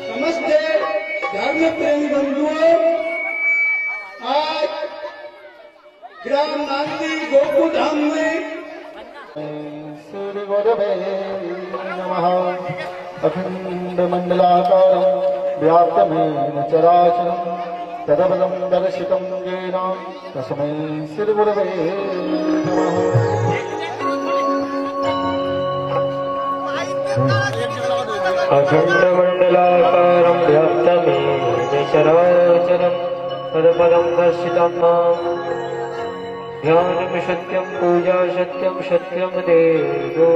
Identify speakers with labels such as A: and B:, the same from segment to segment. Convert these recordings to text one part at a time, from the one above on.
A: समस्त धर्म प्रेमी बंधुओं, आज ग्राम नांदी गोकुल धाम में
B: श्री गुरवे नमः। अखंड मंडलाकारं व्याप्तमेन चराचरं तदबलं दर्शितं येन तस्मै श्री गुरवे नमः।
C: अखंड मंडलाकारं व्याप्तमेन चराचरं तदपदं दर्शितं मां। ध्यानं सत्यं पूजा सत्यं सत्यं देवो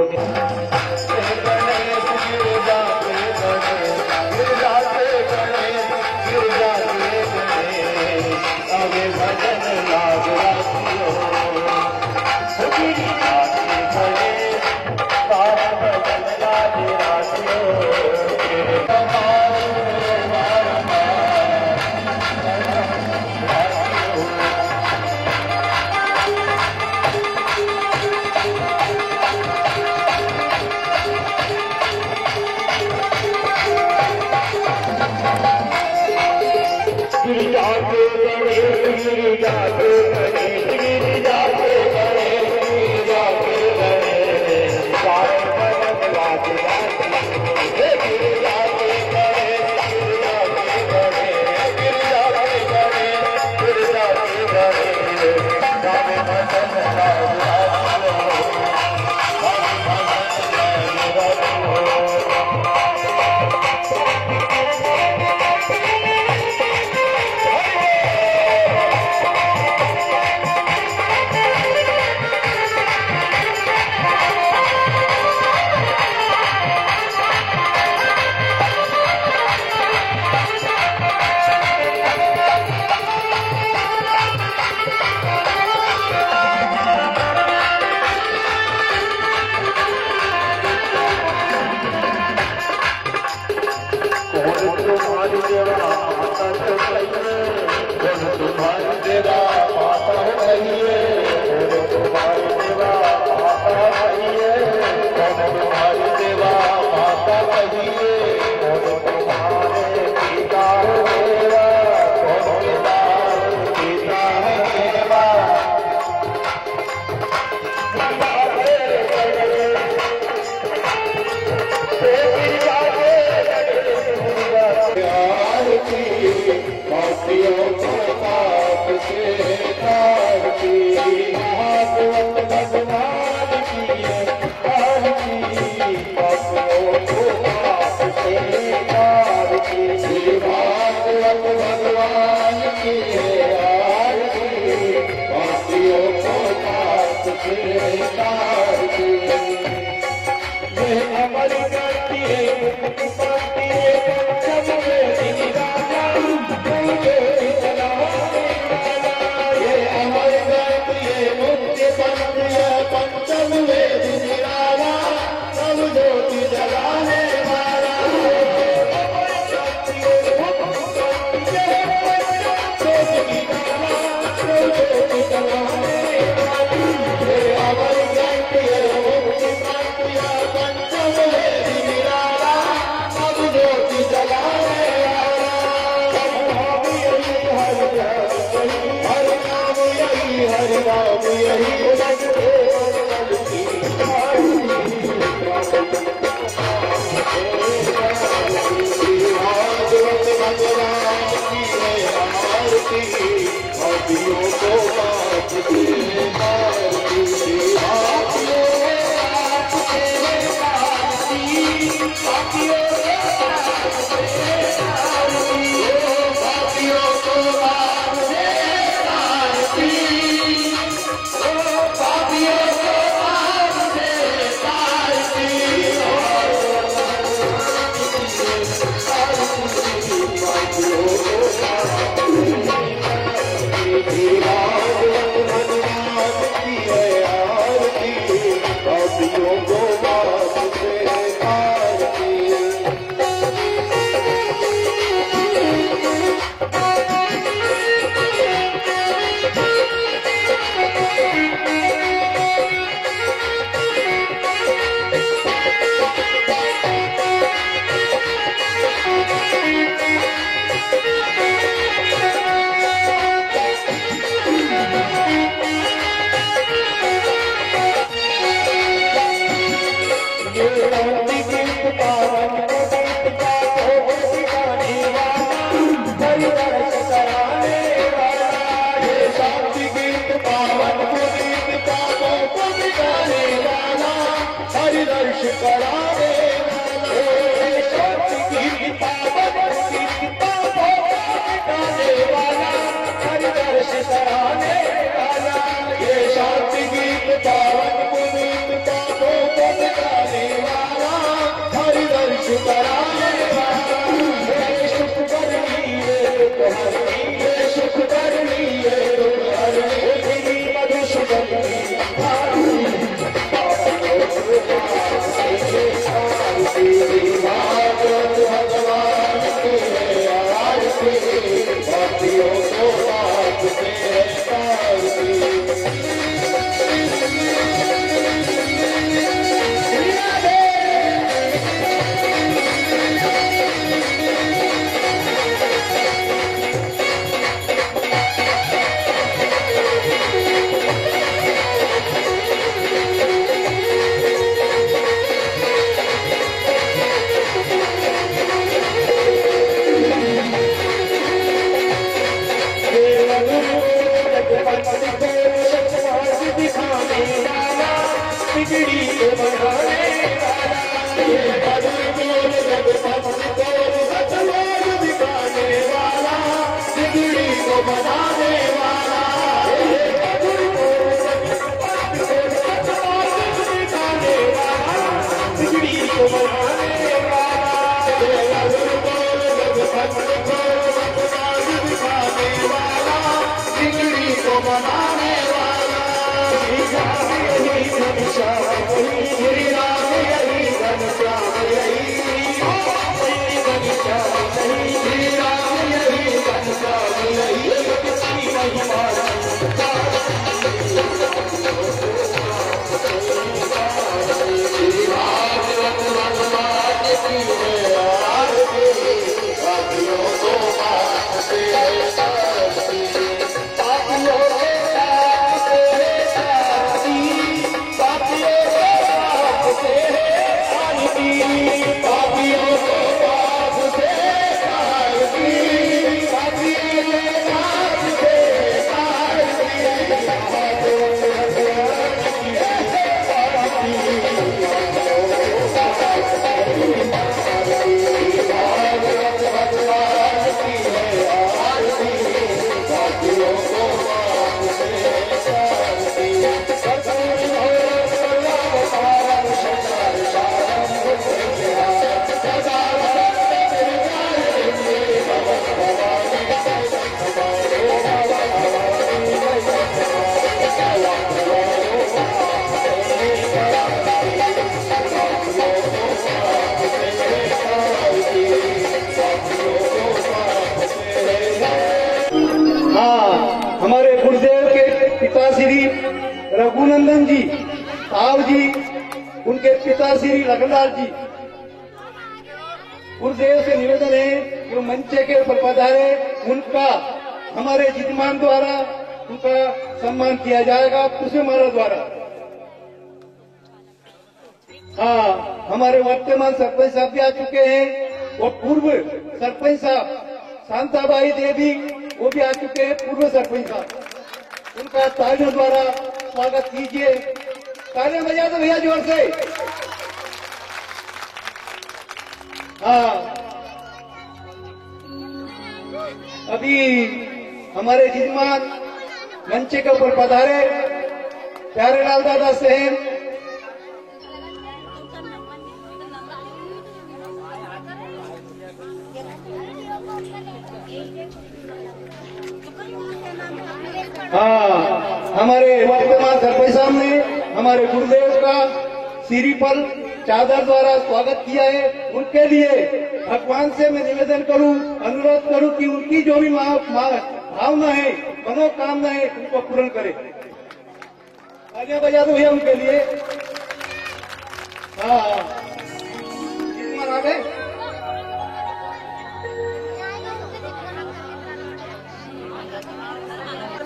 B: पावन पुनीत पापों को मिटाने वाला, हरिदर्श कराने वाला, हे सुख करनी हे सुख करनी हे मधुसूदन भगवान की आरती, भक्तियों को बांटते हैं
A: रघुनंदन जी, साहब जी, उनके पिता श्री लखनलाल जी, गुरुदेव से निवेदन है कि वो मंच के ऊपर पधारे, उनका हमारे जितमान द्वारा उनका सम्मान किया जाएगा, पुष्प माला द्वारा। हाँ, हमारे वर्तमान सरपंच साहब भी आ चुके हैं और पूर्व सरपंच साहब शांताबाई देवी वो भी आ चुके हैं, पूर्व सरपंच साहब, उनका तालियों द्वारा स्वागत कीजिए। तालियां बजा दो भैया जोर से। हाँ, अभी हमारे जजमान मंच के ऊपर पधारे प्यारेलाल दादा सेन, हाँ, हमारे वर्तमान सरपंच साहब ने हमारे गुरुदेव का श्रीफल चादर द्वारा स्वागत किया है। उनके लिए भगवान से मैं निवेदन करूं, अनुरोध करूं कि उनकी जो भी भावना है, मनोकामना है, उनको पूर्ण करे। आगे बजा दो भैया उनके लिए। हाँ, आ गए।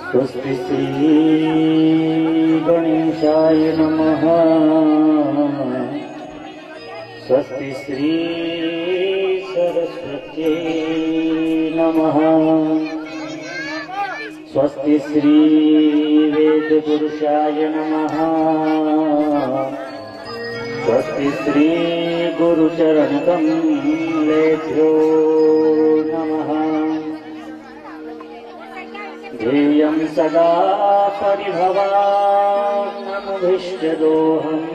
D: स्वस्ति श्री गणेशाय नमः। स्वस्ति श्री सरस्वत्यै नमः। स्वस्ति श्री वेदपुरुषाय नमः। स्वस्ति श्री गुरुचरणकमलेभ्यो नमः। ध्येयं सदा परिभवान्नमभीष्टदोहम्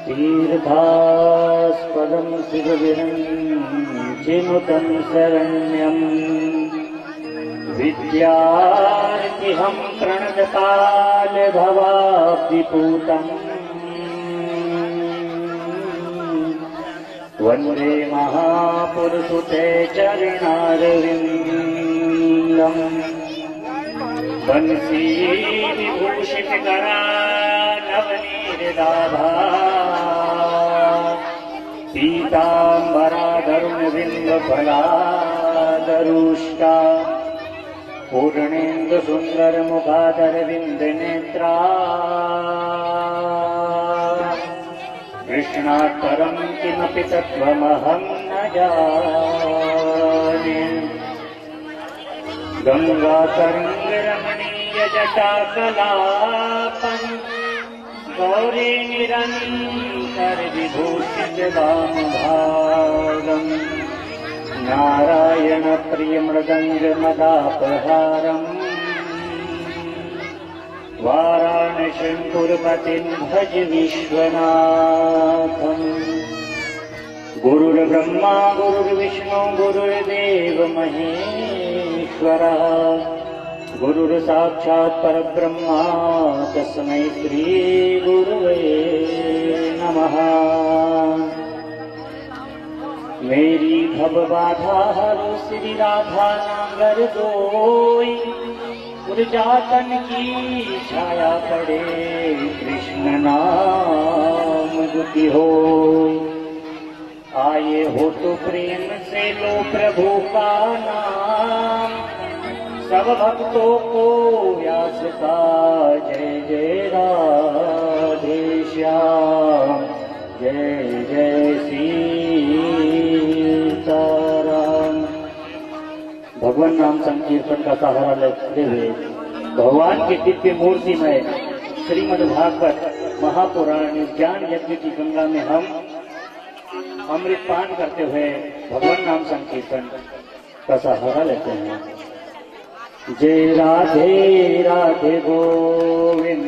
D: तीर्थास्पदं शिवविरञ्चिनुतं शरण्यम् विद्यार्थिहं प्रणतकालभवाब्धिपूतम् वन्दे महापुरुषुते चरणारविन्दम् वंशीविभूषितकरा नवनीरदाभा पीताम्बराधरुणबिम्बफलादरुष्टा पूर्णेन्दुसुन्दरमुखादरविन्दनेत्रा कृष्णात्परं किमपि तत्त्वमहं न जाने गङ्गातरङ्गरमणीयजटाकलापं गौरी निरन्तरविभूषितवामभागम् नारायणप्रियमृदङ्गमदापहारम् वाराणसीं पुरपतिं भज विश्वनाथम् गुरुर्ब्रह्मा गुरुर्विष्णु गुरुर्देव महेश्वरः गुरुर्साक्षात् परब्रह्मा तस्मै श्री गुरुवे नमः। मेरी भव बाधा हरो श्री राधा नांगर दोई उर्जातन की छाया पड़े कृष्ण नाम दुखी हो आए हो तो प्रेम से लो प्रभु का नाम सब भक्तों को व्यास का जय जय राधे श्याम जय जय सीताराम। भगवान नाम संकीर्तन का सहारा लेते हुए भगवान की दिव्य मूर्ति में श्रीमद् भागवत महापुराण ज्ञान यज्ञ की गंगा में हम अमृत पान करते हुए भगवान नाम संकीर्तन का सहारा लेते हैं। जय राधे राधे गोविंद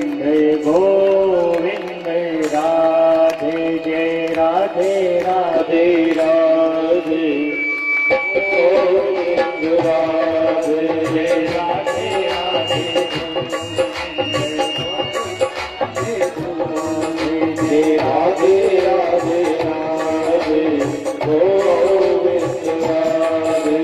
D: गोविंद राधे जय राधे राधे राधे राधे जय राधे राधे जय राधे राधे राधे गोविंद राधे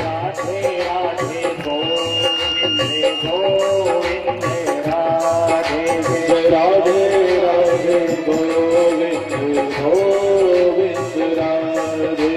D: राधे राधे गोविंद गोविंद राधे जय राधे राधे गोविंद गोविंद राधे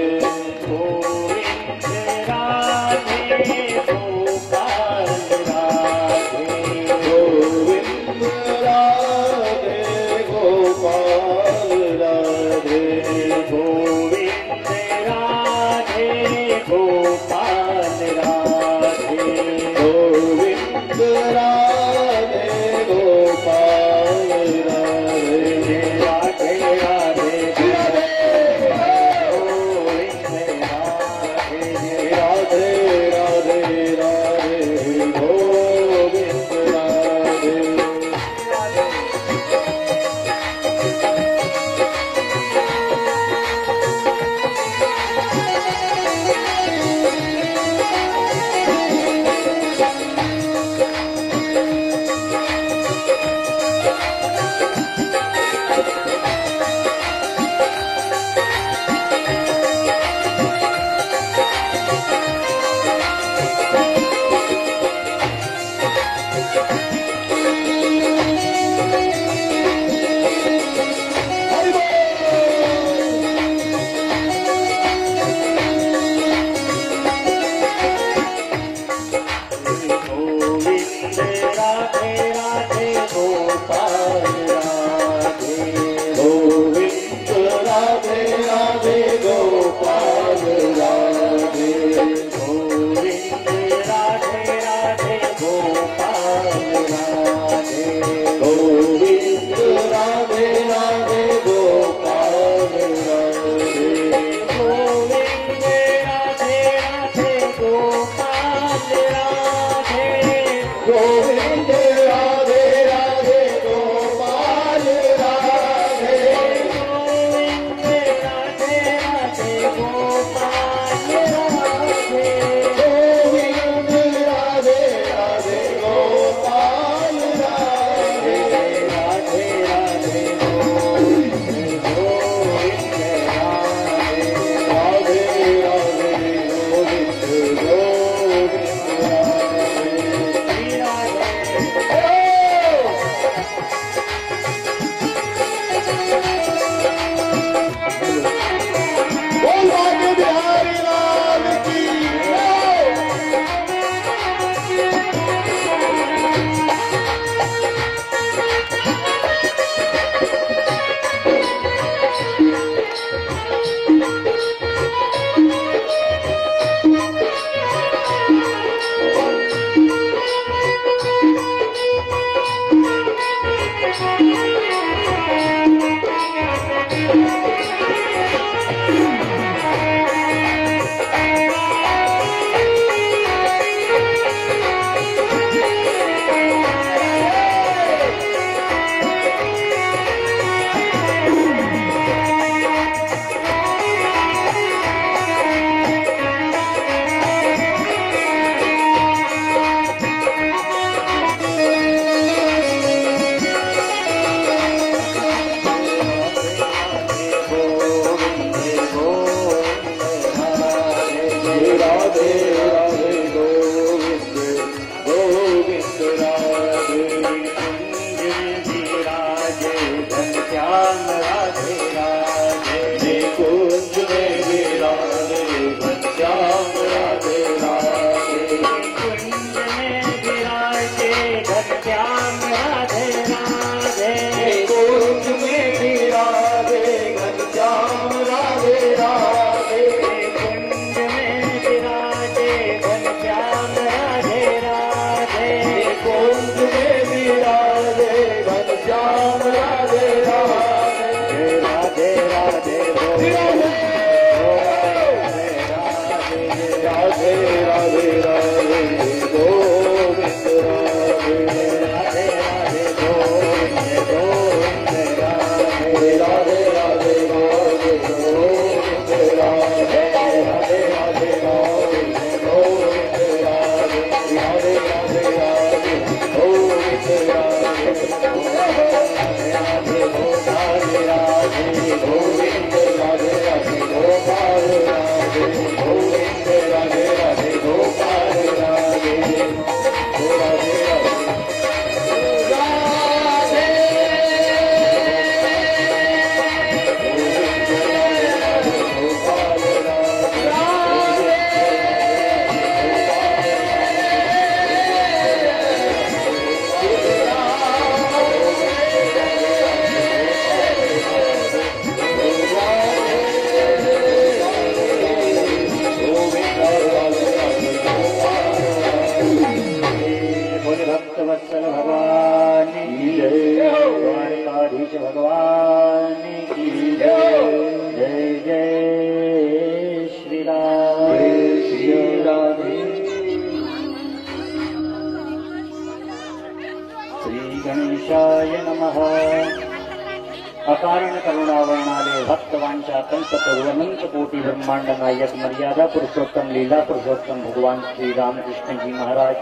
D: वांछा कल्पतरु अनंत कोटि ब्रह्मांड नायक मर्यादा पुरुषोत्तम लीला पुरुषोत्तम भगवान श्री रामकृष्ण जी महाराज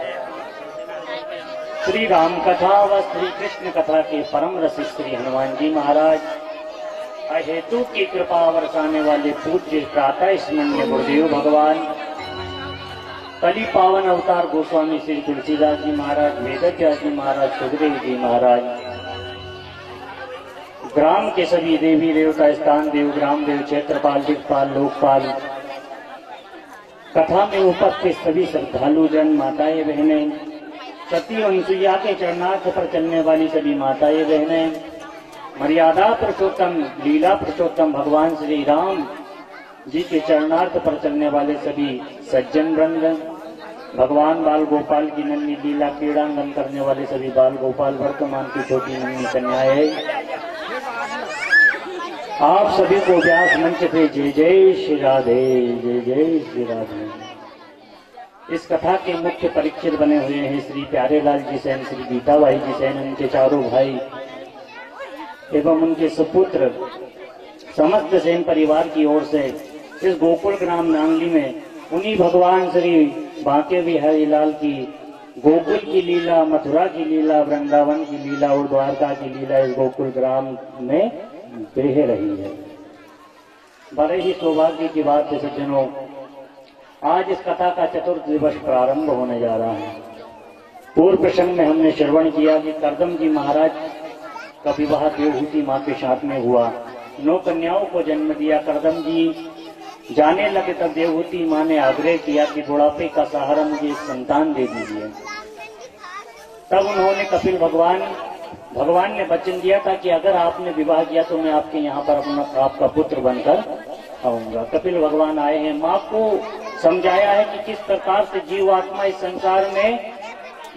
D: श्री राम कथा व श्री कृष्ण कथा के परम रसिक श्री हनुमान जी महाराज अहेतु की कृपा बरसाने वाले पूज्य प्रातः स्मरणीय गुरुदेव भगवान कली पावन अवतार गोस्वामी श्री तुलसीदास जी महाराज वेदव्यास जी महाराज सुखदेव जी महाराज ग्राम के सभी देवी देवता स्थान देव ग्राम देव क्षेत्रपाल दिक्पाल लोकपाल कथा में उपस्थित सभी श्रद्धालु जन माताएं बहनें सती अनुसुईया के चरणार्थ पर चलने वाली सभी माताएं बहनें मर्यादा पुरुषोत्तम लीला पुरुषोत्तम भगवान श्री राम जी के चरणार्थ पर चलने वाले सभी सज्जन वृंद भगवान बाल गोपाल की नन्ही लीला क्रीड़ांगन करने वाले सभी बाल गोपाल वर्तमान की छोटी नन्ही कन्याएं आप सभी को व्यास मंच पे जय जय श्री राधे जय जय श्री राधे। इस कथा के मुख्य परीक्षित बने हुए हैं श्री प्यारे लाल जी सैन श्री गीताबाई जी सैन उनके चारों भाई एवं उनके सुपुत्र समस्त सेन परिवार की ओर से इस गोकुल ग्राम नांगली में उन्हीं भगवान श्री बांके बिहारी लाल की गोकुल की लीला मथुरा की लीला वृंदावन की लीला और द्वारका की लीला इस गोकुल ग्राम में बह रही है। बड़े ही सौभाग्य की बात है सज्जनों, आज इस कथा का चतुर्थ दिवस प्रारंभ होने जा रहा है। पूर्व प्रसंग में हमने श्रवण किया कि करदम जी महाराज का विवाह देवहूति माँ के साथ में हुआ, 9 कन्याओं को जन्म दिया। करदम जी जाने लगे तब देवहूति माँ ने आग्रह किया कि बुढ़ापे का सहारा मुझे संतान दे दीजिए। तब उन्होंने कपिल भगवान ने वचन दिया था कि अगर आपने विवाह किया तो मैं आपके यहाँ पर आपका पुत्र बनकर आऊंगा। कपिल भगवान आए हैं, माँ को समझाया है कि किस प्रकार से जीवात्मा इस संसार में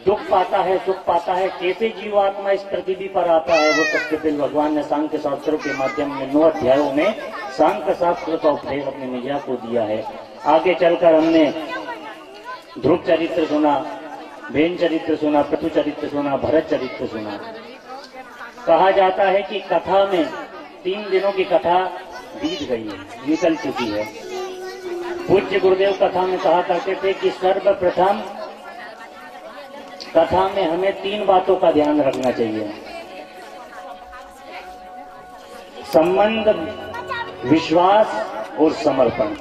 D: दुख पाता है सुख पाता है, कैसे जीवात्मा इस पृथ्वी पर आता है। वो सब कपिल भगवान ने सांख्य शास्त्रों के माध्यम में 9 अध्यायों में सांख्य शास्त्र का उपदेश अपने मैया को दिया है। आगे चलकर हमने ध्रुव चरित्र सुना, भेन चरित्र सुना, पृथु चरित्र सुना, भरत चरित्र सुना। कहा जाता है कि कथा में 3 दिनों की कथा बीत गई है, निकल चुकी है। पूज्य गुरुदेव कथा में कहा करते थे कि सर्वप्रथम कथा में हमें 3 बातों का ध्यान रखना चाहिए। संबंध, विश्वास और समर्पण।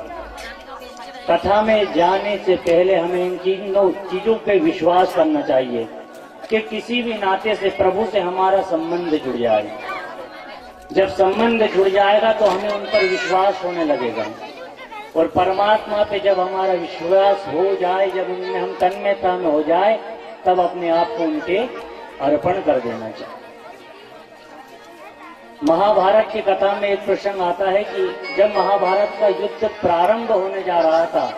D: कथा में जाने से पहले हमें इन तीनों चीजों पे विश्वास करना चाहिए कि किसी भी नाते से प्रभु से हमारा संबंध जुड़ जाए। जब संबंध जुड़ जाएगा तो हमें उन पर विश्वास होने लगेगा और परमात्मा पे जब हमारा विश्वास हो जाए, जब उनमें हम तन्मयता में हो जाए, तब अपने आप को उनके अर्पण कर देना चाहिए। महाभारत की कथा में एक प्रसंग आता है कि जब महाभारत का युद्ध प्रारंभ होने जा रहा था,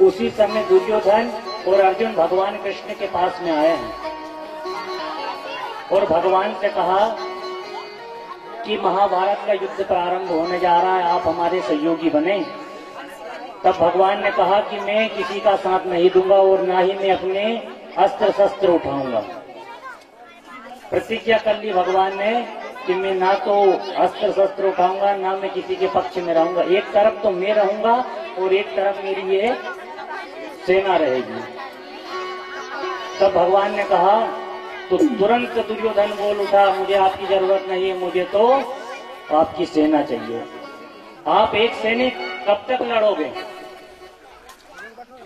D: उसी समय दुर्योधन और अर्जुन भगवान कृष्ण के पास में आए हैं और भगवान से कहा कि महाभारत का युद्ध प्रारंभ होने जा रहा है, आप हमारे सहयोगी बने। तब भगवान ने कहा कि मैं किसी का साथ नहीं दूंगा और ना ही मैं अपने अस्त्र शस्त्र उठाऊंगा। प्रतिज्ञा कर ली भगवान ने कि मैं ना तो अस्त्र शस्त्र उठाऊंगा, ना मैं किसी के पक्ष में रहूंगा। एक तरफ तो मैं रहूंगा और एक तरफ मेरी ये सेना रहेगी। तब भगवान ने कहा तो तुरंत दुर्योधन बोल उठा, मुझे आपकी जरूरत नहीं है, मुझे तो आपकी सेना चाहिए। आप एक सैनिक कब तक लड़ोगे?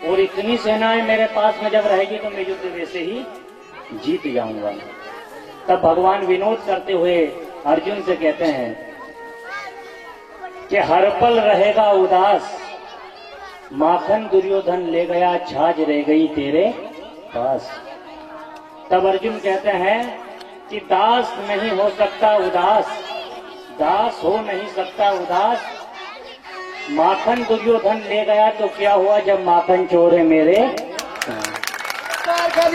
D: और इतनी सेनाएं मेरे पास में जब रहेगी तो मैं युद्ध वैसे ही जीत जाऊंगा। तब भगवान विनोद करते हुए अर्जुन से कहते हैं कि हर पल रहेगा उदास, माखन दुर्योधन ले गया, छाछ रह गई तेरे पास। तब अर्जुन कहते हैं कि दास नहीं हो सकता उदास, दास हो नहीं सकता उदास, माखन दुर्योधन ले गया तो क्या हुआ जब माखन चोर है मेरे।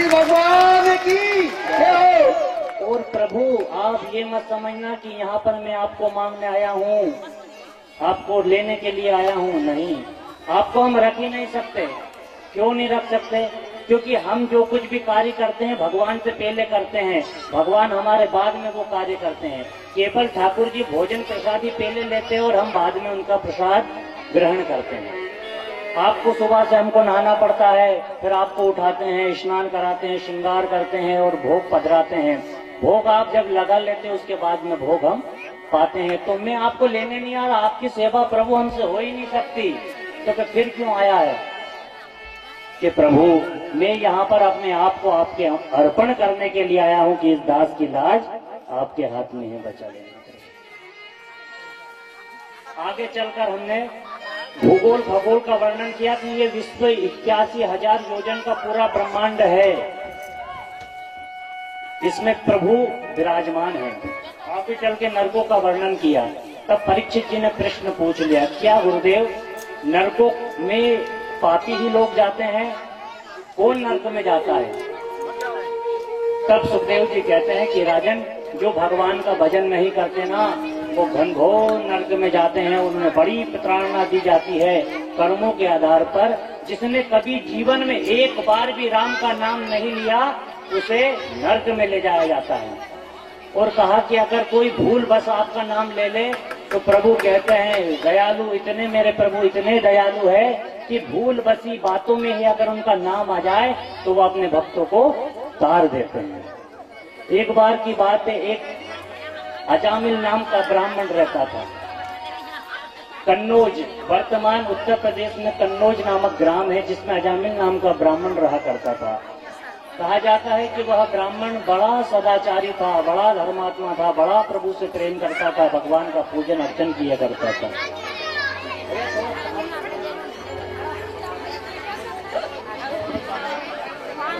A: भगवान की
D: और प्रभु आप ये मत समझना कि यहाँ पर मैं आपको मांगने आया हूँ, आपको लेने के लिए आया हूँ, नहीं, आपको हम रख ही नहीं सकते। क्यों नहीं रख सकते? क्योंकि हम जो कुछ भी कार्य करते हैं भगवान से पहले करते हैं, भगवान हमारे बाद में वो कार्य करते हैं। केवल ठाकुर जी भोजन प्रसाद ही पहले लेते हैं और हम बाद में उनका प्रसाद ग्रहण करते हैं। आपको सुबह से हमको नहाना पड़ता है, फिर आपको उठाते हैं, स्नान कराते हैं, श्रृंगार करते हैं और भोग पधराते हैं। भोग आप जब लगा लेते हैं उसके बाद में भोग हम पाते हैं। तो मैं आपको लेने नहीं आ रहा, आपकी सेवा प्रभु हमसे हो ही नहीं सकती, तो फिर क्यों आया है कि प्रभु मैं यहाँ पर अपने आप को आपके अर्पण करने के लिए आया हूँ कि इस दास की लाज आपके हाथ में है, बचा लेना। आगे चलकर हमने भूगोल खगोल का वर्णन किया कि ये विश्व 81,000 योजन का पूरा ब्रह्मांड है, इसमें प्रभु विराजमान है। आगे चल के नरकों का वर्णन किया। तब परीक्षित जी ने प्रश्न पूछ लिया, क्या गुरुदेव नरकों में पापी ही लोग जाते हैं, कौन नरक में जाता है? तब सुखदेव जी कहते हैं कि राजन, जो भगवान का भजन नहीं करते ना वो घनघोर नरक में जाते हैं। उनमें बड़ी प्रताड़ना दी जाती है कर्मों के आधार पर। जिसने कभी जीवन में एक बार भी राम का नाम नहीं लिया उसे नरक में ले जाया जाता है। और कहा कि अगर कोई भूल बस आपका नाम ले ले तो प्रभु कहते हैं दयालु, इतने मेरे प्रभु इतने दयालु है कि भूल बसी बातों में ही अगर उनका नाम आ जाए तो वो अपने भक्तों को तार देते हैं। एक बार की बात है, एक अजामिल नाम का ब्राह्मण रहता था कन्नौज, वर्तमान उत्तर प्रदेश में कन्नौज नामक ग्राम है जिसमें अजामिल नाम का ब्राह्मण रहा करता था। कहा जाता है कि वह ब्राह्मण बड़ा सदाचारी था, बड़ा धर्मात्मा था, बड़ा प्रभु से प्रेम करता था, भगवान का पूजन अर्चन किया करता था।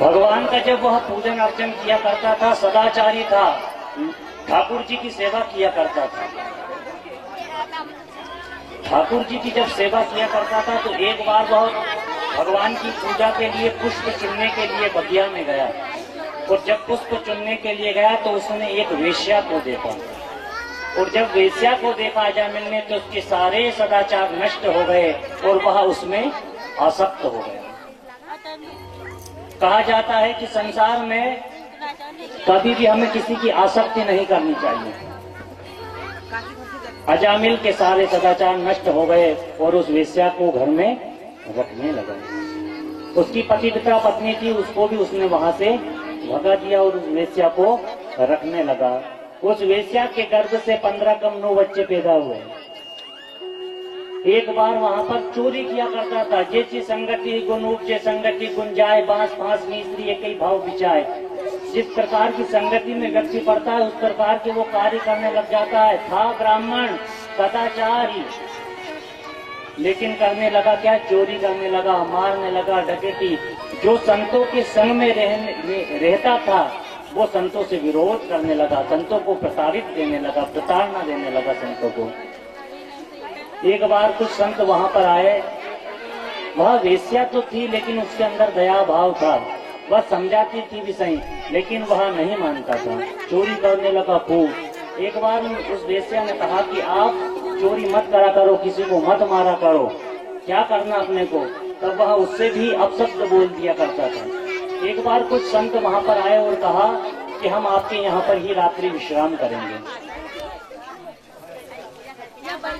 D: भगवान का जब वह पूजन अर्चन किया करता था, सदाचारी था, ठाकुर जी की सेवा किया करता था। ठाकुर जी की जब सेवा किया करता था तो एक बार वह भगवान की पूजा के लिए पुष्प चुनने के लिए बगिया में गया और जब पुष्प चुनने के लिए गया तो उसने एक वेश्या को देखा और जब वेश्या को देखा अजामिल ने तो उसके सारे सदाचार नष्ट हो गए और वह उसमें आसक्त हो गया। कहा जाता है कि संसार में कभी भी हमें किसी की आसक्ति नहीं करनी चाहिए। अजामिल के सारे सदाचार नष्ट हो गए और उस वेश्या को घर में रखने लगा। उसकी पतिव्रता पत्नी थी, उसको भी उसने वहां से भगा दिया और उस वेश्या को रखने लगा। उस वेश्या के गर्भ से 15 कम 9 बच्चे पैदा हुए। एक बार वहां पर चोरी किया करता था। जैसी संगति गुण उपजे संगति गुण जाए, बांस फांस मिस्त्री एक ही भाव बिचाए। जिस प्रकार की संगति में व्यक्ति पड़ता है उस प्रकार के वो कार्य करने लग जाता है। था ब्राह्मण सदाचारी, लेकिन करने लगा क्या? चोरी करने लगा, मारने लगा, डकैती। जो संतों के संग में रहता था वो संतों से विरोध करने लगा, संतों को प्रताड़ित देने लगा, प्रताड़ना देने लगा संतों को। एक बार कुछ संत वहां पर आए। वह वेश्या तो थी लेकिन उसके अंदर दया भाव था। वह समझाती थी भी सही लेकिन वह नहीं मानता था, चोरी करने लगा खूब। एक बार उस वेश्या ने कहा कि आप चोरी मत करा करो, किसी को मत मारा करो, क्या करना अपने को। तब वह उससे भी अपशब्द बोल दिया करता था। एक बार कुछ संत वहां पर आए और कहा कि हम आपके यहाँ पर ही रात्रि विश्राम करेंगे,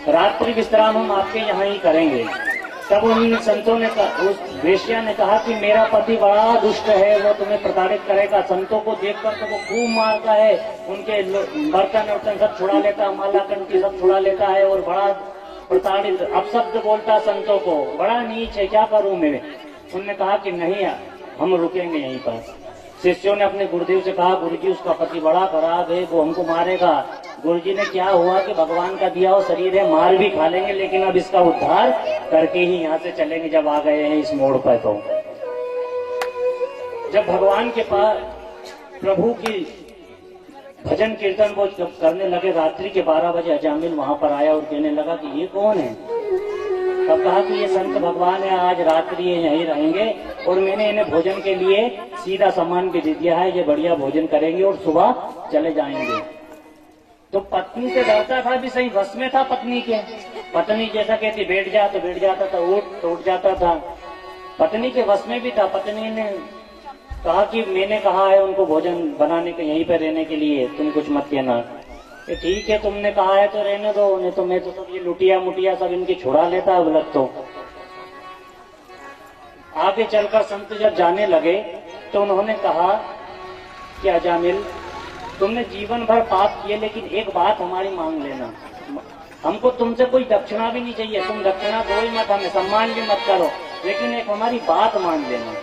D: रात्रि विश्राम हम आपके यहाँ ही करेंगे। तब उन संतों ने उस वेश्या ने कहा कि मेरा पति बड़ा दुष्ट है, वो तुम्हें प्रताड़ित करेगा। संतों को देखकर तो वो खूब मारता है, उनके बर्तन वर्तन सब छुड़ा लेता, माला कंठी सब छुड़ा लेता है और बड़ा प्रताड़ित अपशब्द बोलता संतों को, बड़ा नीच है, क्या करूं मैं। उन्होंने कहा कि नहीं हम रुकेंगे यहीं पर। शिष्यों ने अपने गुरुदेव से कहा गुरुजी उसका पति बड़ा खराब है, वो हमको मारेगा। गुरुजी ने क्या हुआ कि भगवान का दिया हुआ शरीर है, मार भी खा लेंगे लेकिन अब इसका उद्धार करके ही यहाँ से चलेंगे। जब आ गए हैं इस मोड़ पर तो जब भगवान के पास प्रभु की भजन कीर्तन वो करने लगे, रात्रि के 12 बजे अजामिल वहां पर आया और कहने लगा कि ये कौन है। तब कहा कि ये संत भगवान है, आज रात्रि ये यहीं रहेंगे और मैंने इन्हें भोजन के लिए सीधा सामान भी दे दिया है, ये बढ़िया भोजन करेंगे और सुबह चले जाएंगे। तो पत्नी से डरता था भी सही, वश में था पत्नी के। पत्नी जैसा कहती बैठ जा तो बैठ जाता था, उठ तो उठ जाता था। पत्नी के वश में भी था। पत्नी ने कहा कि मैंने कहा है उनको भोजन बनाने के, यहीं पे रहने के लिए, तुम कुछ मत कहना। कि ठीक है तुमने कहा है तो रहने दो, नहीं तो मैं तो सब ये लुटिया मुटिया सब इनकी छुड़ा लेता अब लग। तो आगे चलकर संत जब जाने लगे तो उन्होंने कहा कि अजामिल तुमने जीवन भर पाप किए, लेकिन एक बात हमारी मांग लेना, हमको तुमसे कोई दक्षिणा भी नहीं चाहिए, तुम दक्षिणा दो ही मत, हमें सम्मान भी मत करो, लेकिन एक हमारी बात मान लेना।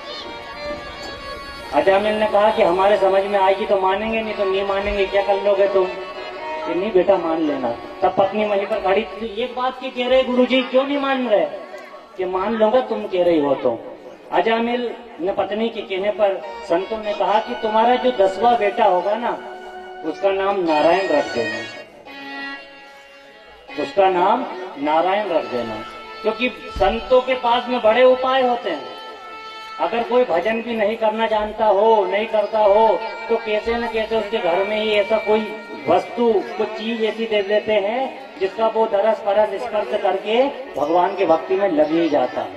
D: अजामिल ने कहा कि हमारे समझ में आएगी तो मानेंगे, नहीं तो नहीं मानेंगे, क्या कर लोगे तुम? कि नहीं बेटा मान लेना। तब पत्नी वहीं पर खड़ी थी, एक बात की कह रहे गुरुजी क्यों नहीं मान रहे? कि मान लूंगा तुम कह रही हो तो। अजामिल ने पत्नी के कहने पर संतों ने कहा कि तुम्हारा जो 10वां बेटा होगा ना, उसका नाम नारायण रख देना, उसका नाम नारायण रख देना। क्योंकि संतों के पास में बड़े उपाय होते हैं। अगर कोई भजन भी नहीं करना जानता हो, नहीं करता हो, तो कैसे न कैसे उसके घर में ही ऐसा कोई वस्तु, कुछ चीज ऐसी दे देते हैं जिसका वो दरस परस स्पर्श करके भगवान की भक्ति में लग ही जाता है।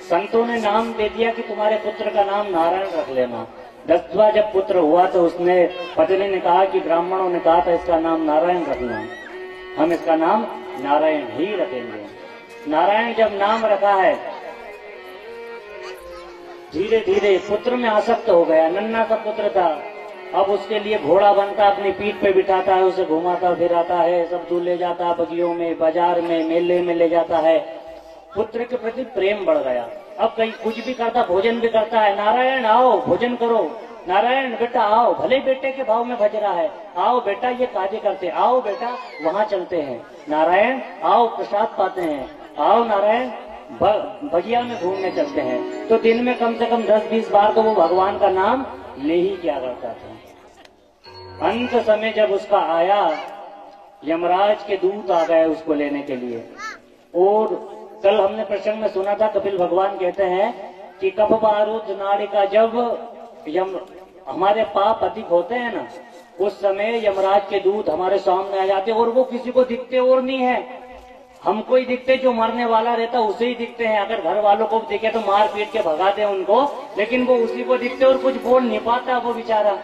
D: संतों ने नाम दे दिया कि तुम्हारे पुत्र का नाम नारायण रख लेना। 10वां जब पुत्र हुआ तो उसने, पत्नी ने कहा कि ब्राह्मणों ने कहा था इसका नाम नारायण रखना, हम इसका नाम नारायण ही रखेंगे। नारायण जब नाम रखा है, धीरे धीरे पुत्र में आसक्त हो गया। नन्हा सा पुत्र था, अब उसके लिए घोड़ा बनता, अपनी पीठ पे बिठाता है, उसे घुमाता फिराता है, सब दूर ले जाता है, बगियों में, बाजार में, मेले में ले जाता है। पुत्र के प्रति प्रेम बढ़ गया। अब कहीं कुछ भी करता, भोजन भी करता है, नारायण आओ भोजन करो, नारायण बेटा आओ, भले बेटे के भाव में भज रहा है, आओ बेटा ये कार्य करते, आओ बेटा वहाँ चलते हैं, नारायण आओ प्रसाद पाते हैं, आओ नारायण बगिया में घूमने चलते हैं। तो दिन में कम से कम 10-20 बार तो वो भगवान का नाम ले ही क्या करता था। अंत समय जब उसका आया, यमराज के दूत आ गए उसको लेने के लिए। और कल हमने प्रसंग में सुना था, कपिल भगवान कहते हैं कि कफ बारूद नाड़िका, जब हमारे पाप अधिक होते हैं ना, उस समय यमराज के दूत हमारे सामने आ जाते, और वो किसी को दिखते और नहीं है, हमको ही दिखते, जो मरने वाला रहता उसे ही दिखते हैं। अगर घर वालों को दिखे तो मार पीट के भगाते उनको, लेकिन वो उसी को दिखते और कुछ बोल नहीं पाता वो बेचारा।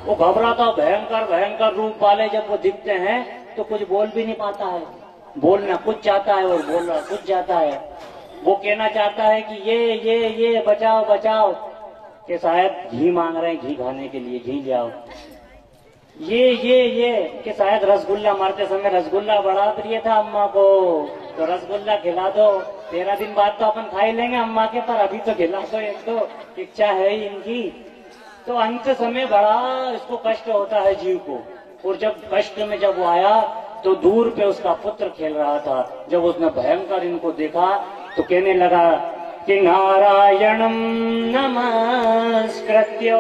D: वो घबराता, भयंकर भयंकर रूप वाले जब वो दिखते हैं तो कुछ बोल भी नहीं पाता है, बोलना कुछ चाहता है और बोल रहा कुछ जाता है। वो कहना चाहता है कि ये बचाओ बचाओ, कि शायद घी मांग रहे हैं, घी खाने के लिए, घी ले आओ। ये कि शायद रसगुल्ला, मरते समय रसगुल्ला बड़ा प्रिय था अम्मा को, तो रसगुल्ला खिला दो, 13 दिन बाद तो अपन खा ही लेंगे अम्मा के, पर अभी तो खिला दो, एक तो इच्छा है ही इनकी। तो अंत समय बड़ा इसको कष्ट होता है जीव को। और जब कष्ट में जब वो आया तो दूर पे उसका पुत्र खेल रहा था। जब उसने भयंकर इनको देखा तो कहने लगा कि नारायणं नमस्कृत्य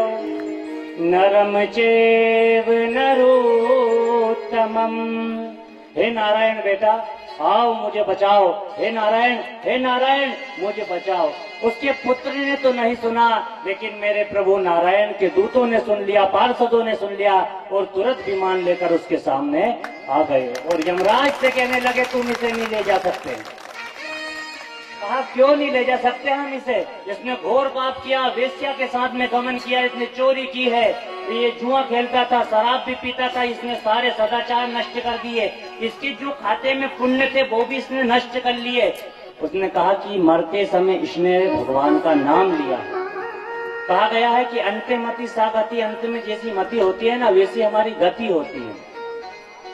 D: नरम चैव नरोत्तमम्। हे नारायण बेटा आओ मुझे बचाओ, हे नारायण मुझे बचाओ। उसके पुत्र ने तो नहीं सुना, लेकिन मेरे प्रभु नारायण के दूतों ने सुन लिया, पार्षदों ने सुन लिया, और तुरंत विमान लेकर उसके सामने आ गए और यमराज से कहने लगे तुम इसे नहीं ले जा सकते। कहा क्यों नहीं ले जा सकते हम इसे? इसने घोर पाप किया, वेश्या के साथ में गमन किया, इसने चोरी की है, ये जुआ खेलता था, शराब भी पीता था, इसने सारे सदाचार नष्ट कर दिए, इसके जो खाते में पुण्य थे वो भी इसने नष्ट कर लिए। उसने कहा कि मरते समय इसने भगवान का नाम लिया। कहा गया है कि अंते मति सा गति, अंत में जैसी मति होती है ना वैसी हमारी गति होती है,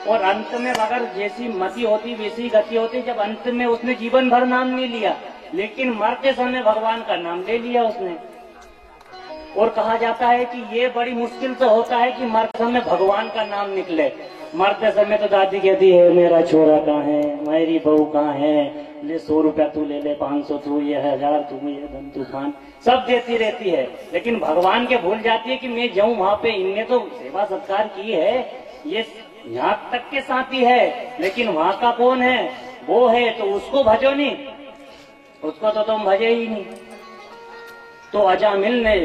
D: और अंत में अगर जैसी मति होती वैसी गति होती। जब अंत में उसने जीवन भर नाम नहीं लिया, लेकिन मरते समय भगवान का नाम ले लिया उसने। और कहा जाता है कि ये बड़ी मुश्किल से होता है कि मरते समय भगवान का नाम निकले। मरते समय तो दादी कहती है मेरा छोरा कहाँ है, मेरी बहू कहाँ है, ले 100 रुपया तू ले ले, 500 तू, ये 1000 तू, ये धन तूफान सब देती रहती है, लेकिन भगवान के भूल जाती है कि मैं जाऊं वहां पे, इनने तो सेवा सत्कार की है, ये यहाँ तक के साथी है, लेकिन वहाँ का कौन है, वो है, तो उसको भजो नहीं, उसको तो तुम भजे ही नहीं। तो अजामिल ने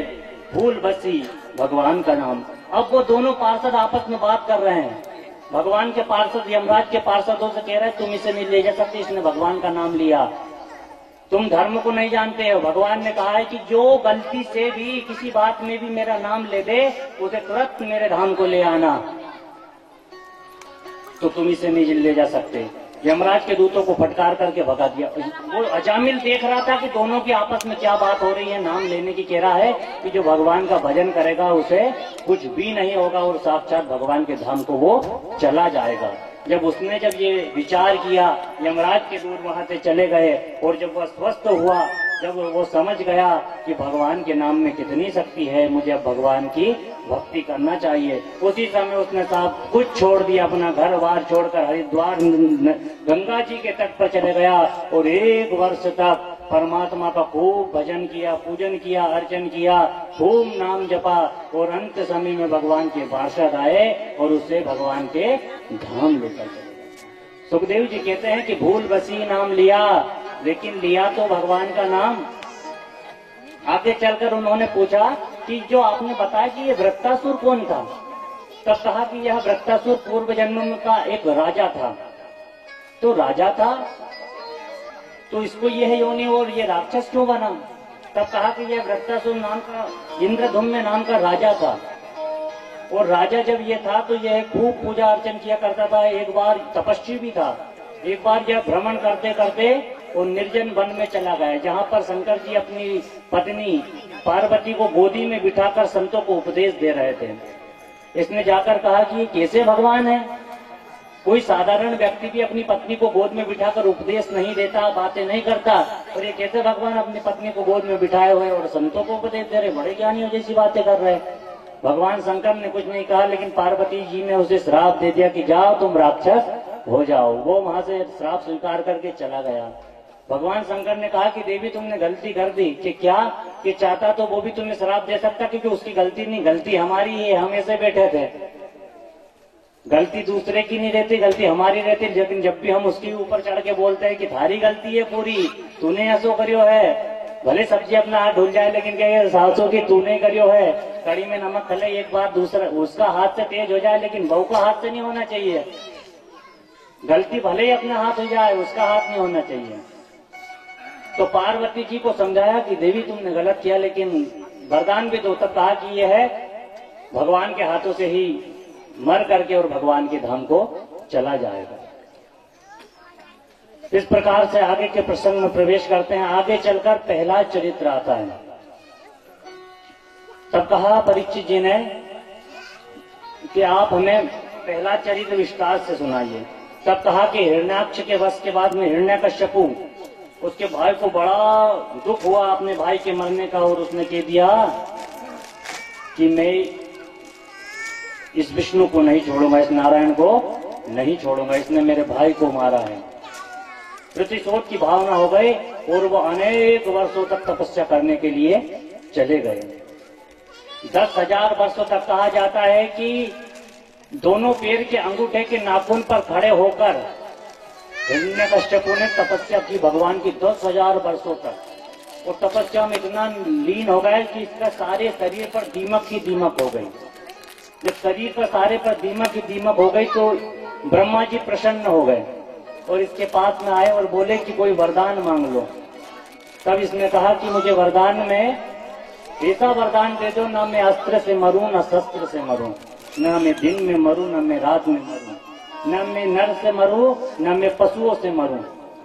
D: भूल बसी भगवान का नाम। अब वो दोनों पार्षद आपस में बात कर रहे हैं। भगवान के पार्षद यमराज के पार्षदों से कह रहे हैं तुम इसे नहीं ले जा सकते, इसने भगवान का नाम लिया। तुम धर्म को नहीं जानते हो। भगवान ने कहा है कि जो गलती से भी किसी बात में भी मेरा नाम ले दे उसे तुरंत मेरे धाम को ले आना, तो तुम इसे नहीं ले जा सकते। यमराज के दूतों को फटकार करके भगा दिया। वो अजामिल देख रहा था कि दोनों की आपस में क्या बात हो रही है। नाम लेने की कह रहा है कि जो भगवान का भजन करेगा उसे कुछ भी नहीं होगा और साक्षात भगवान के धाम को वो चला जाएगा। जब ये विचार किया, यमराज के दूर वहां से चले गए और जब वह स्वस्थ हुआ, जब वो समझ गया कि भगवान के नाम में कितनी शक्ति है, मुझे अब भगवान की भक्ति करना चाहिए, उसी समय उसने सब कुछ छोड़ दिया, अपना घर बार छोड़कर हरिद्वार गंगा जी के तट पर चले गया और 1 वर्ष तक परमात्मा का खूब भजन किया, पूजन किया, अर्चन किया, खूब नाम जपा और अंत समय में भगवान के पार्षद आए और उससे भगवान के धाम लेकर चले। सुखदेव जी कहते हैं कि भूल बसी नाम लिया, लेकिन लिया तो भगवान का नाम। आगे चलकर उन्होंने पूछा कि जो आपने बताया कि ये वृत्तासुर कौन था, तब कहा कि यह वृत्तासुर पूर्व जन्म का एक राजा था। तो राजा था तो इसको यह योनि और ये राक्षस क्यों बना? तब कहा कि यह वृत्तासुर नाम का, इंद्रधुम्न नाम का राजा था। और राजा जब ये था तो यह खूब पूजा अर्चन किया करता था। एक बार तपस्वी भी था। एक बार यह भ्रमण करते करते और निर्जन वन में चला गया, जहाँ पर शंकर जी अपनी पत्नी पार्वती को गोदी में बिठाकर संतों को उपदेश दे रहे थे। इसने जाकर कहा कि कैसे भगवान है? कोई साधारण व्यक्ति भी अपनी पत्नी को गोद में बिठाकर उपदेश नहीं देता, बातें नहीं करता, और ये कैसे भगवान अपनी पत्नी को गोद में बिठाए हुए और संतों को उपदेश दे रहे? बड़े ज्ञानियों जैसी बातें कर रहे। भगवान शंकर ने कुछ नहीं कहा, लेकिन पार्वती जी ने उसे श्राप दे दिया कि जाओ तुम राक्षस हो जाओ। वो वहां से श्राप स्वीकार करके चला गया। भगवान शंकर ने कहा कि देवी तुमने गलती कर दी। कि क्या? कि चाहता तो वो भी तुम्हें श्राप दे सकता, क्योंकि उसकी गलती नहीं, गलती हमारी है, हम ऐसे बैठे थे। गलती दूसरे की नहीं रहती, गलती हमारी रहती। लेकिन जब भी हम उसके ऊपर चढ़ के बोलते हैं कि थारी गलती है पूरी, तूने ऐसो करियो है, भले सब्जी अपना हाथ धुल जाए लेकिन क्या सासों की तूने करियो है। कड़ी में नमक खले एक बार, दूसरा उसका हाथ से तेज हो जाए लेकिन बहू का हाथ से नहीं होना चाहिए। गलती भले ही अपना हाथ हो जाए, उसका हाथ नहीं होना चाहिए। तो पार्वती जी को समझाया कि देवी तुमने गलत किया, लेकिन वरदान भी दो। तब कहा कि यह है भगवान के हाथों से ही मर करके और भगवान के धाम को चला जाएगा। इस प्रकार से आगे के प्रसंग में प्रवेश करते हैं। आगे चलकर पहला चरित्र आता है। तब कहा परीक्षित जी ने कि आप हमें पहला चरित्र विस्तार से सुनाइए। तब कहा कि हिरण्याक्ष के वश के बाद में हिरण्यकश्यपु, उसके भाई को बड़ा दुख हुआ अपने भाई के मरने का, और उसने कह दिया कि मैं इस विष्णु को नहीं छोड़ूंगा, इस नारायण को नहीं छोड़ूंगा, इसने मेरे भाई को मारा है। प्रतिशोध की भावना हो गई और वो अनेक वर्षों तक तपस्या करने के लिए चले गए। 10,000 वर्षों तक कहा जाता है कि दोनों पैर के अंगूठे के नाखून पर खड़े होकर हिरण्यकश्यपु ने तपस्या की भगवान की 10,000 वर्षों तक। और तपस्या में इतना लीन हो गया कि इसका सारे शरीर पर दीमक ही दीमक हो गई। जब शरीर पर सारे पर दीमक ही दीमक हो गई तो ब्रह्मा जी प्रसन्न हो गए और इसके पास में आए और बोले कि कोई वरदान मांग लो। तब इसने कहा कि मुझे वरदान में ऐसा वरदान दे दो, ना मैं अस्त्र से मरूं न शस्त्र से मरूं, न मैं दिन में मरूं न मैं रात में मरूं, न मैं नर से मरूं न मैं पशुओं से मरूं,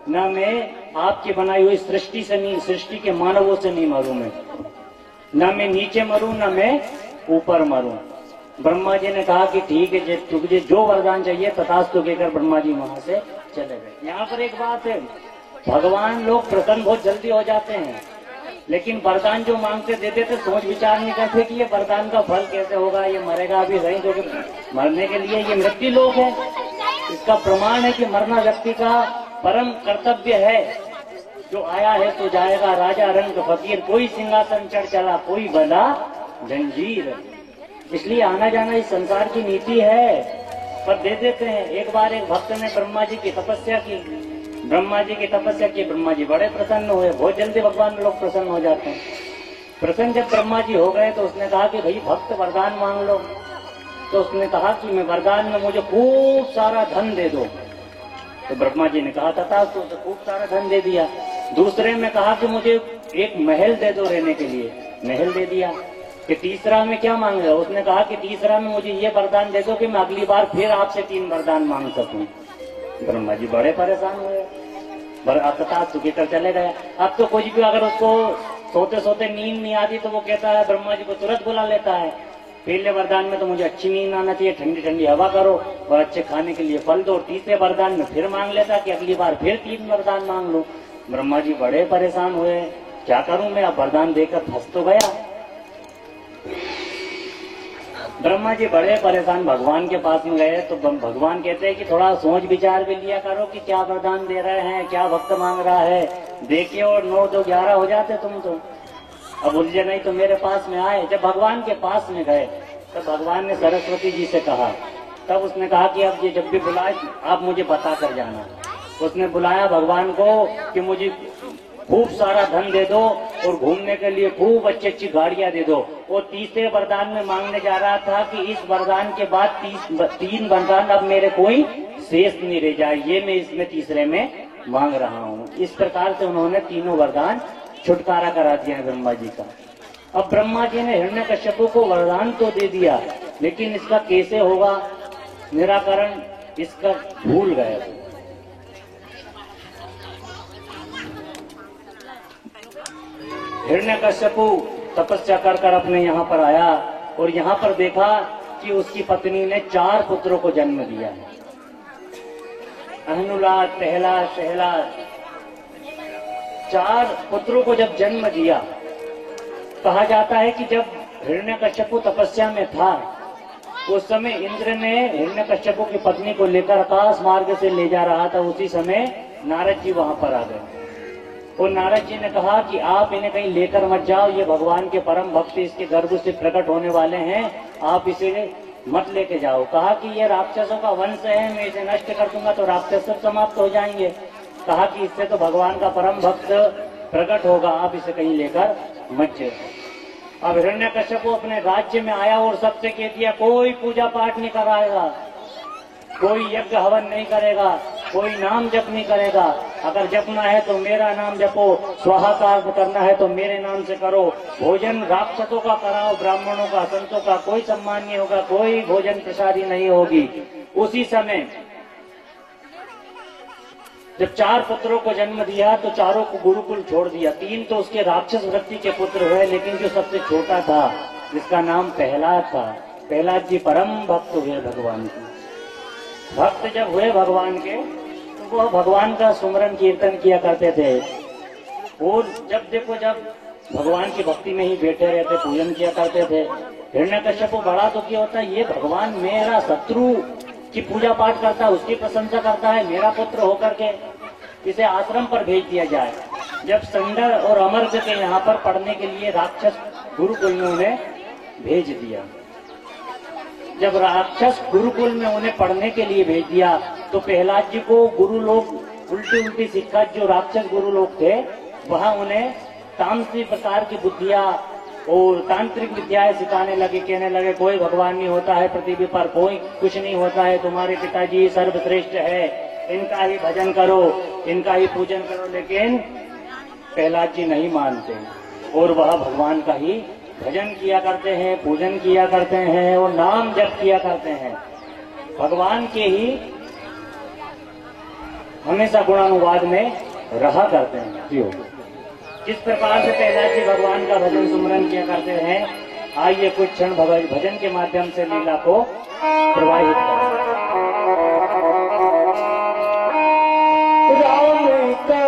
D: न मैं आपकी बनाई हुई सृष्टि से नहीं, सृष्टि के मानवों से नहीं मरूं, मैं न मैं नीचे मरूं न मैं ऊपर मरूं। ब्रह्मा जी ने कहा कि ठीक है, तुझे जो वरदान चाहिए तथास्तु कहकर ब्रह्मा जी वहां से चले गए। यहाँ पर एक बात है, भगवान लोग प्रसन्न बहुत जल्दी हो जाते हैं, लेकिन वरदान जो मांगते देते थे सोच विचार नहीं करते कि ये वरदान का फल कैसे होगा, ये मरेगा अभी सही, क्योंकि मरने के लिए ये मृत्यु लोक है। इसका प्रमाण है कि मरना व्यक्ति का परम कर्तव्य है। जो आया है तो जाएगा, राजा रंग फकीर, कोई सिंहासन चढ़ चला, कोई बना जंजीर। इसलिए आना जाना इस संसार की नीति है, पर दे देते हैं। एक बार एक भक्त ने ब्रह्मा जी की तपस्या की, ब्रह्मा जी की तपस्या की, ब्रह्मा जी बड़े प्रसन्न हुए। बहुत जल्दी भगवान लोग प्रसन्न हो जाते हैं। प्रसन्न जब ब्रह्मा जी हो गए तो उसने कहा कि भाई भक्त वरदान मांग लो। तो उसने कहा कि मैं वरदान में मुझे खूब सारा धन दे दो। तो ब्रह्मा जी ने कहा तथा तो खूब सारा धन दे दिया। दूसरे में कहा कि मुझे एक महल दे दो रहने के लिए, महल दे दिया। कि तीसरा में क्या मांग रहे हो? उसने कहा कि तीसरा में मुझे ये वरदान दे दो कि मैं अगली बार फिर आपसे 3 वरदान मांग सकूं। ब्रह्मा जी बड़े परेशान हुए, बड़ा सुखी कर चले गए। अब तो कुछ भी अगर उसको सोते सोते नींद नहीं आती तो वो कहता है ब्रह्मा जी को तुरंत बुला लेता है। पहले वरदान में तो मुझे अच्छी नींद आना चाहिए, ठंडी ठंडी हवा करो और अच्छे खाने के लिए फल दो। तीसरे वरदान में फिर मांग लेता कि अगली बार फिर 3 वरदान मांग लो। ब्रह्मा जी बड़े परेशान हुए, क्या करूं मैं, अब वरदान देकर फंस तो गया। ब्रह्मा जी बड़े परेशान भगवान के पास में गए तो भगवान कहते हैं कि थोड़ा सोच विचार भी लिया करो कि क्या वरदान दे रहे हैं, क्या भक्त मांग रहा है। देखिए और 9 2 11 हो जाते तुम तो। अब उलझे नहीं तो मेरे पास में आए। जब भगवान के पास में गए तब भगवान ने सरस्वती जी से कहा, तब उसने कहा कि अब ये जब भी बुलाए आप मुझे बता कर जाना। उसने बुलाया भगवान को कि मुझे खूब सारा धन दे दो और घूमने के लिए खूब अच्छी अच्छी गाड़ियां दे दो। वो तीसरे वरदान में मांगने जा रहा था कि इस वरदान के बाद 3 वरदान अब मेरे कोई शेष नहीं रह जाए, ये मैं इसमें तीसरे में मांग रहा हूँ। इस प्रकार से उन्होंने तीनों वरदान छुटकारा करा दिया है ब्रह्मा जी का। अब ब्रह्मा जी ने हिरण्यकश्यप को वरदान तो दे दिया, लेकिन इसका कैसे होगा निराकरण, इसका भूल गए। हिरण्यकश्यप तपस्या कर कर अपने यहाँ पर आया और यहाँ पर देखा कि उसकी पत्नी ने 4 पुत्रों को जन्म दिया है। अहनुलाद, टहलाद, शहलाद, 4 पुत्रों को जब जन्म दिया। कहा जाता है कि जब हिरण्यकश्यप तपस्या में था उस समय इंद्र ने हिरण्यकश्यप की पत्नी को लेकर आकाश मार्ग से ले जा रहा था। उसी समय नारद जी वहां पर आ गए और नारद जी ने कहा कि आप इन्हें कहीं लेकर मत जाओ, ये भगवान के परम भक्त इसके गर्भ से प्रकट होने वाले हैं, आप इसे मत लेके जाओ। कहा कि ये राक्षसों का वंश है, मैं इसे नष्ट कर दूंगा तो राक्षस सब समाप्त हो जाएंगे। कहा कि इससे तो भगवान का परम भक्त प्रकट होगा, आप इसे कहीं लेकर मत जाओ। अब हिरण्यकश्यप अपने राज्य में आया और सबसे कह दिया कोई पूजा पाठ नहीं कराएगा, कोई यज्ञ हवन नहीं करेगा, कोई नाम जप नहीं करेगा। अगर जपना है तो मेरा नाम जपो, स्वाहाकार करना है तो मेरे नाम से करो। भोजन राक्षसों का कराओ, ब्राह्मणों का, संतों का कोई सम्मान नहीं होगा, कोई भोजन प्रसादी नहीं होगी। उसी समय जब 4 पुत्रों को जन्म दिया तो चारों को गुरुकुल छोड़ दिया। 3 तो उसके राक्षस वृत्ति के पुत्र हुए, लेकिन जो सबसे छोटा था जिसका नाम प्रहलाद था, प्रहलाद जी परम भक्त हुए भगवान के। भक्त जब हुए भगवान के तो वह भगवान का सुमरन कीर्तन किया करते थे और जब देखो जब भगवान की भक्ति में ही बैठे रहते, पूजन किया करते थे। हिरण्यकश्यप बड़ा तो क्या होता है, ये भगवान मेरा शत्रु की पूजा पाठ करता है, उसकी प्रशंसा करता है, मेरा पुत्र होकर के इसे आश्रम पर भेज दिया जाए। जब संडर और अमर्त्य के यहाँ पर पढ़ने के लिए राक्षस गुरुकुल में उन्हें भेज दिया। जब राक्षस गुरुकुल में उन्हें पढ़ने के लिए भेज दिया तो प्रहलाद जी को गुरु लोग उल्टी उल्टी शिक्षा, जो राक्षस गुरु लोग थे वहां उन्हें तामसी प्रकार की बुद्धियां और तांत्रिक विद्याएं सिखाने लगे। कहने लगे कोई भगवान नहीं होता है पृथ्वी पर, कोई कुछ नहीं होता है, तुम्हारे पिताजी सर्वश्रेष्ठ है, इनका ही भजन करो, इनका ही पूजन करो। लेकिन प्रहलाद जी नहीं मानते और वह भगवान का ही भजन किया करते हैं, पूजन किया करते हैं और नाम जप किया करते हैं। भगवान के ही हमेशा गुणानुवाद में रहा करते हैं। क्यों? जिस प्रकार से प्रहलाद जी भगवान का भजन सुमरन किया करते हैं, आइए कुछ क्षण भजन के माध्यम से लीला को प्रवाहित करें।
B: राम का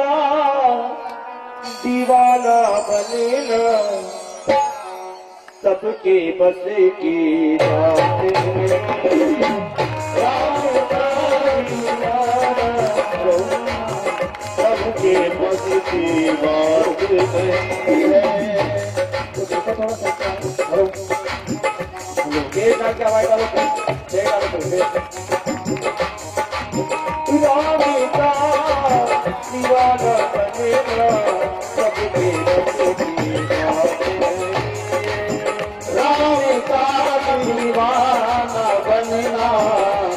B: दीवाना बने सबके बस की बात, राम का दीवाना सबके बस की बात है। क्या आवाज राम का दीवाना बनेगा सबके बस की बात है। राम का दीवाना बनना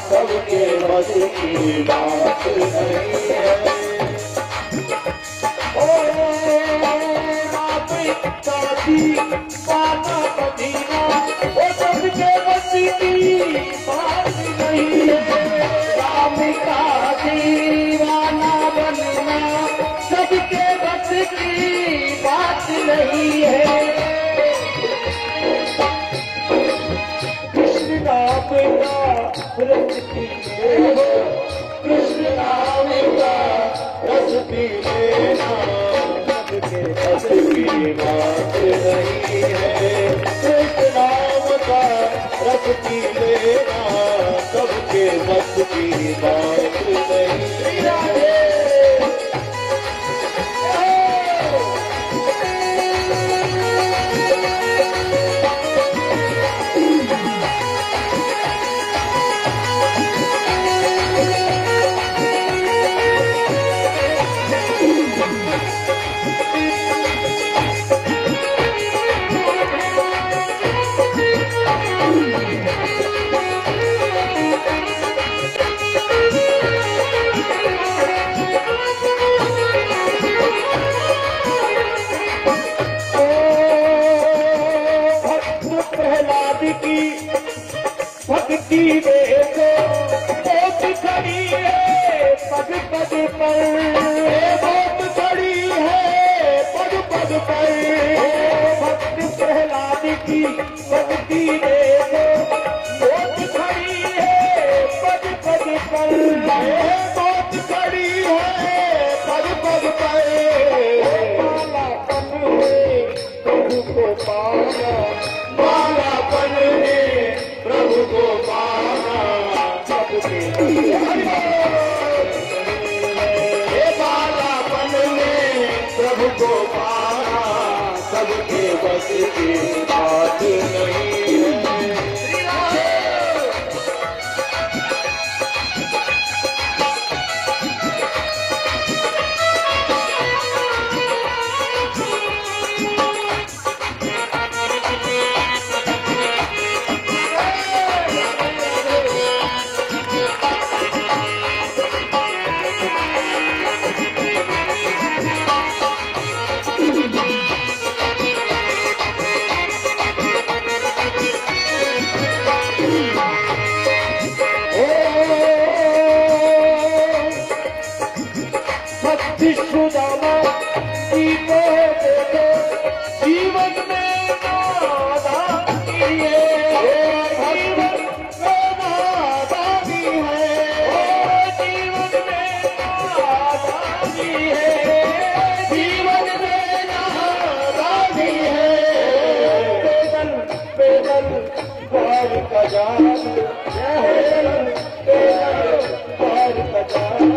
B: सबके बस की बात नहीं है। सबके बस की बात नहीं है। कृष्ण नाम का रस पीले हो, कृष्ण नाम का रस पीले ना, सबके बस की बात नहीं है। कृष्ण नाम का रस पीले ना, सबके बस की बात नहीं है। भक्ति देखो बहुत खड़ी है पग पग पर, बहुत खड़ी है पग पग पर। भक्त प्रहलाद की भक्ति देखो बहुत खड़ी है पग पग पर, बहुत खड़ी है पग पग पर। मालापन में प्रभु को पाना, मालापन में प्रभु को पाना, सबके बालापन में प्रभु को पाना, सबके बस की बात नहीं है। सुदामा की तो देखो जीवन में नादानी है, जीवन में नादानी है, जीवन में नादानी है, जीवन में नादानी है। पैदल पैदल द्वार का जान, पैदल पैदल द्वार का जान,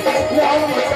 A: हम